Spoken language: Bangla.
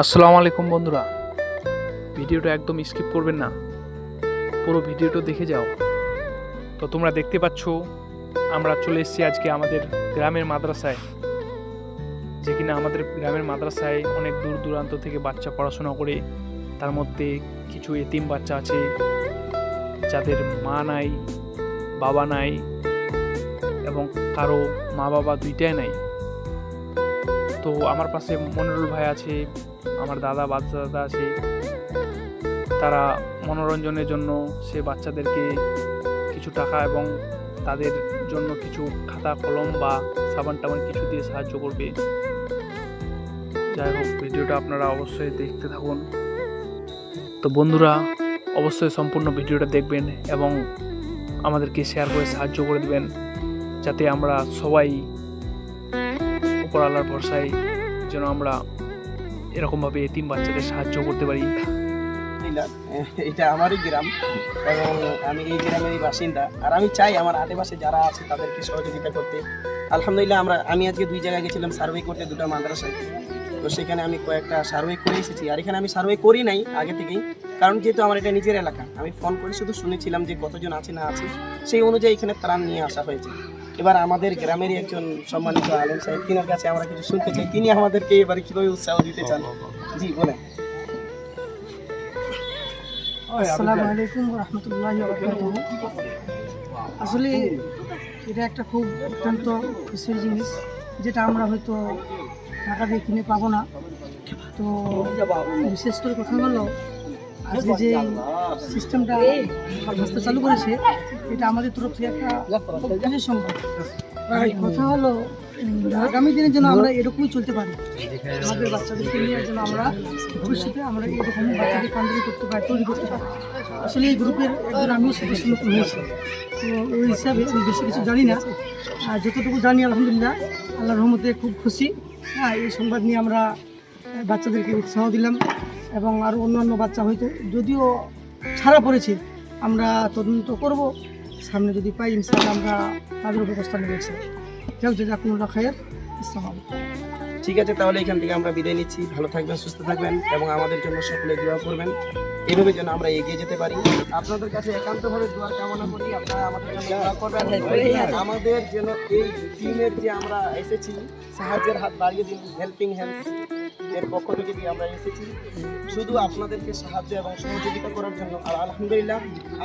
আসসালামু আলাইকুম বন্ধুরা, ভিডিওটা একদম স্কিপ করবেন না, পুরো ভিডিওটা দেখে যাও। তো তোমরা দেখতে পাচ্ছ আমরা চলে এসেছি আজকে আমাদের গ্রামের মাদ্রাসায়, যে কিনা আমাদের গ্রামের মাদ্রাসায় অনেক দূর দূরান্ত থেকে বাচ্চা পড়াশোনা করে। তার মধ্যে কিছু এতিম বাচ্চা আছে যাদের মা নাই, বাবা নাই, এবং কারো মা বাবা দুইটাই নাই। তো আমার পাশে মনিরুল ভাই আছে, আমার দাদা বাচ্চা দাদা আছে। তারা মনোরঞ্জনের জন্য সে বাচ্চাদেরকে কিছু টাকা এবং তাদের জন্য কিছু খাতা কলম বা সাবান টাবান কিছু দিয়ে সাহায্য করবে। যাই হোক, ভিডিওটা আপনারা অবশ্যই দেখতে থাকুন। তো বন্ধুরা, অবশ্যই সম্পূর্ণ ভিডিওটা দেখবেন এবং আমাদেরকে শেয়ার করে সাহায্য করে দেবেন, যাতে আমরা সবাই উপর আল্লাহর ভরসায় যেন আমরা এরকমভাবে এতিম বাচ্চাদের সাহায্য করতে পারি। এটা আমারই গ্রাম এবং আমি এই গ্রামেরই বাসিন্দা, আর আমি চাই আমার আশেপাশে যারা আছে তাদেরকে সহযোগিতা করতে। আলহামদুলিল্লাহ আমি আজকে 2 জায়গায় গেছিলাম সার্ভে করতে, 2টা মাদ্রাসায়। তো সেখানে আমি কয়েকটা সার্ভে করে এসেছি, আর এখানে আমি সার্ভে করি নাই আগে থেকেই, কারণ যেহেতু আমার এটা নিজের এলাকা। আমি ফোন করে শুধু শুনেছিলাম যে কতজন আছে না আছে, সেই অনুযায়ী এখানে ত্রাণ নিয়ে আসা হয়েছে। এবার আমাদের গ্রামেরই একজন সম্মানিত আলম সাহেব, তিনার কাছে আমরা কিছু শুনতে চাই, তিনি আমাদেরকে এবারে কীভাবে উৎসাহ দিতে চান। জি বলেন। আসসালামু আলাইকুম রহমতুল্লাহি ওয়া বারাকাতুহু। আসলে এটা একটা খুব অত্যন্ত খুশির জিনিস, যেটা আমরা হয়তো টাকা দিয়ে কিনে পাবো না। তো বিশেষ করে কথা হলো, আজকে যে সিস্টেমটা রাস্তা চালু করেছে, এটা আমাদের তরফ থেকে একটা খুশির সংবাদ। কথা হলো, আগামী দিনের জন্য আমরা এরকমই চলতে পারি, আমাদের বাচ্চাদেরকে নিয়ে যেন আমরা ভবিষ্যতে আমরা এরকম বাচ্চাদের কান্দারি করতে পারি, তৈরি করতে পারি। আসলে এই গ্রুপের একজন আমিও সদস্য নতুন হয়েছি, তো ওই হিসাবে আমি বেশি কিছু জানি না, আর যতটুকু জানি আলহামদুলিল্লাহ আল্লাহর রহমতে খুব খুশি। হ্যাঁ, এই সংবাদ নিয়ে আমরা বাচ্চাদেরকে উৎসাহ দিলাম, এবং আরও অন্যান্য বাচ্চা হয়তো যদিও ছাড়া পড়েছে, আমরা তদন্ত করব, সামনে যদি পাই ইনশাআল্লাহ আমরা তাদের ব্যবস্থা নিয়েছি। যাও জাযাকুমুল্লাহ খায়র। আসসালামু আলাইকুম। ঠিক আছে, তাহলে এখান থেকে আমরা বিদায় নিচ্ছি। ভালো থাকবেন, সুস্থ থাকবেন এবং আমাদের জন্য সকলে দোয়া করবেন, এভাবে যেন আমরা এগিয়ে যেতে পারি। আপনাদের কাছে একান্তভাবে দোয়া কামনা করি, আপনারা আমাদের জন্য দোয়া করবেন। আমাদের যেন এই টিমের যে আমরা এসেছি, সাহায্যের হাত বাড়িয়ে দিন, হেল্পিং হ্যান্ডস এর পক্ষ থেকে আমরা এসেছি শুধু আপনাদেরকে সাহায্য এবং সহযোগিতা করার জন্য। আর আলহামদুলিল্লাহ